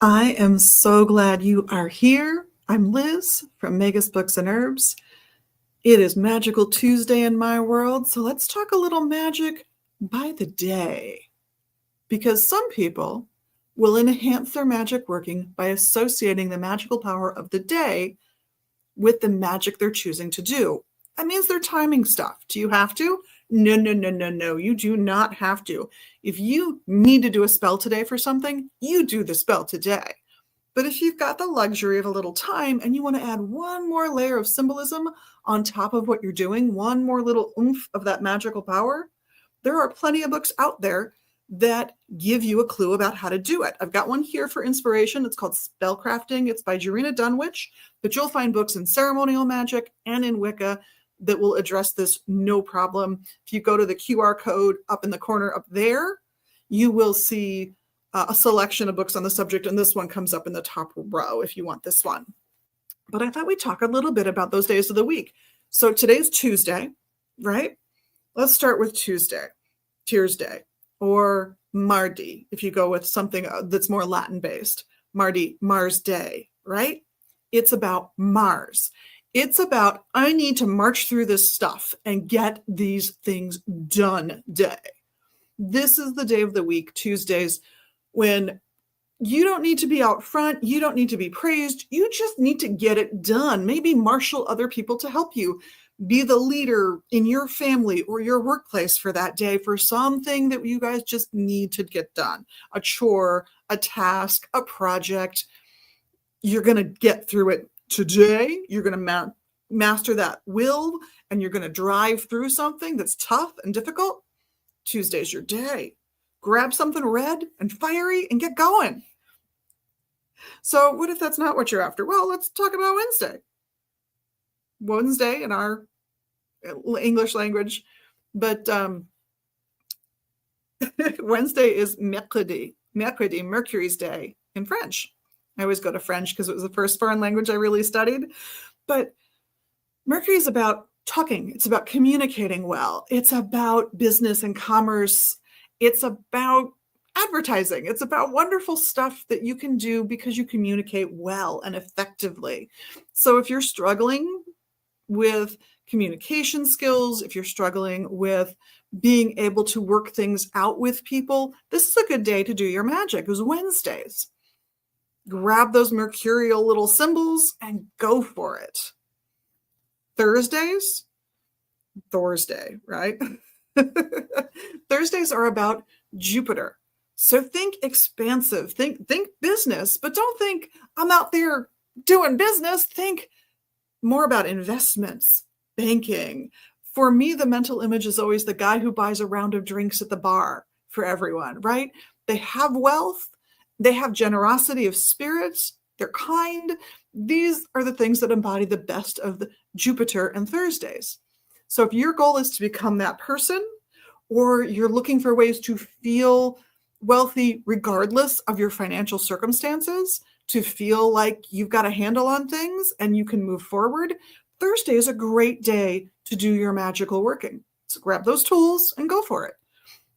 I am so glad you are here. I'm Liz from Megas Books and Herbs. It is Magical Tuesday in my world, so let's talk a little magic by the day. Because some people will enhance their magic working by associating the magical power of the day with the magic they're choosing to do. That means they're timing stuff. Do you have to? No, no, no, no, no. You do not have to. If you need to do a spell today for something, you do the spell today. But if you've got the luxury of a little time and you want to add one more layer of symbolism on top of what you're doing, one more little oomph of that magical power, there are plenty of books out there that give you a clue about how to do it. I've got one here for inspiration. It's called Spellcrafting. It's by Jarena Dunwich, but you'll find books in ceremonial magic and in Wicca that will address this no problem. If you go to the QR code up in the corner up there, you will see a selection of books on the subject, and this one comes up in the top row if you want this one. But I thought we'd talk a little bit about those days of the week. So today's Tuesday, right? Let's start with Tuesday, Tears Day, or Mardi, if you go with something that's more Latin-based. Mardi, Mars Day, right? It's about Mars. It's about, I need to march through this stuff and get these things done day. This is the day of the week, Tuesdays, when you don't need to be out front. You don't need to be praised. You just need to get it done. Maybe marshal other people to help you. Be the leader in your family or your workplace for that day for something that you guys just need to get done. A chore, a task, a project. You're going to get through it today. You're going to master that will, and you're going to drive through something that's tough and difficult. Tuesday's your day. Grab something red and fiery and get going. So what if that's not what you're after? Well, let's talk about Wednesday. Wednesday in our English language, but Wednesday is mercredi, Mercury's day in French. I always go to French because it was the first foreign language I really studied. But Mercury is about talking. It's about communicating well. It's about business and commerce. It's about advertising. It's about wonderful stuff that you can do because you communicate well and effectively. So if you're struggling with communication skills, if you're struggling with being able to work things out with people, this is a good day to do your magic. It was Wednesdays. Grab those mercurial little symbols and go for it. Thursdays, Thursday, right? Thursdays are about Jupiter. So think expansive, think business, but don't think I'm out there doing business. Think more about investments, banking. For me, the mental image is always the guy who buys a round of drinks at the bar for everyone, right? They have wealth. They have generosity of spirit. They're kind. These are the things that embody the best of the Jupiter and Thursdays. So if your goal is to become that person, or you're looking for ways to feel wealthy regardless of your financial circumstances, to feel like you've got a handle on things and you can move forward, Thursday is a great day to do your magical working. So grab those tools and go for it.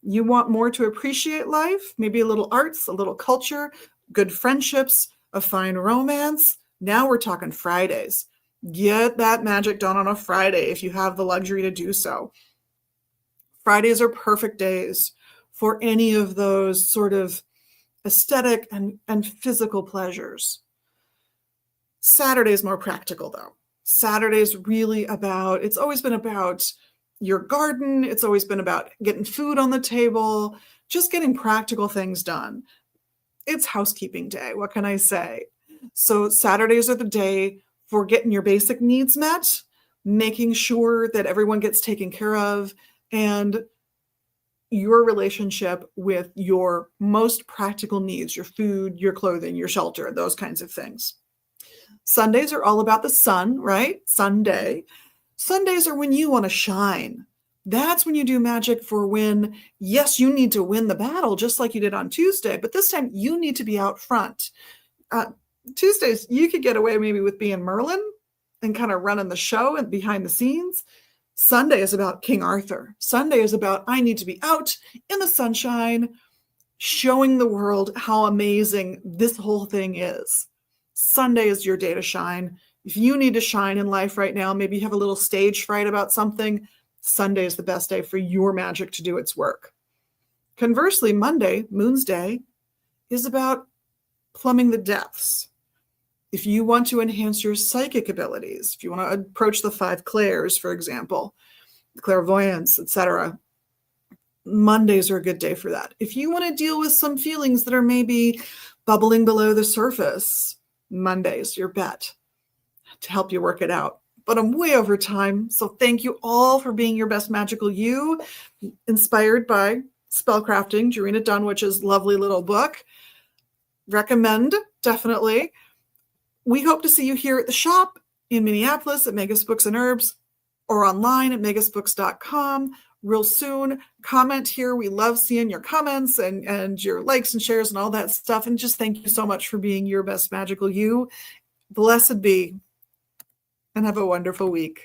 You want more to appreciate life, maybe a little arts, a little culture, good friendships, a fine romance. Now we're talking Fridays. Get that magic done on a Friday if you have the luxury to do so. Fridays are perfect days for any of those sort of aesthetic and physical pleasures. Saturday's more practical, though. Saturday's really about, it's always been about your garden. It's always been about getting food on the table, just getting practical things done. It's housekeeping day. What can I say? So Saturdays are the day for getting your basic needs met, making sure that everyone gets taken care of, and your relationship with your most practical needs, your food, your clothing, your shelter, those kinds of things. Sundays are all about the sun, right? Sunday. Sundays are when you want to shine. That's when you do magic for when, yes, you need to win the battle just like you did on Tuesday, but this time you need to be out front. Tuesdays, you could get away maybe with being Merlin and kind of running the show and behind the scenes. Sunday is about King Arthur. Sunday is about, I need to be out in the sunshine, showing the world how amazing this whole thing is. Sunday is your day to shine. If you need to shine in life right now, maybe you have a little stage fright about something, Sunday is the best day for your magic to do its work. Conversely, Monday, Moon's Day, is about plumbing the depths. If you want to enhance your psychic abilities, if you want to approach the 5 clairs, for example, clairvoyance, etc., Mondays are a good day for that. If you want to deal with some feelings that are maybe bubbling below the surface, Monday's your bet to help you work it out. But I'm way over time, so thank you all for being your best magical you, inspired by Spellcrafting, Jarena Dunwich's lovely little book. Recommend, definitely. We hope to see you here at the shop in Minneapolis at Megas Books and Herbs, or online at megasbooks.com real soon. Comment here. We love seeing your comments and your likes and shares and all that stuff. And just thank you so much for being your best magical you. Blessed be, and have a wonderful week.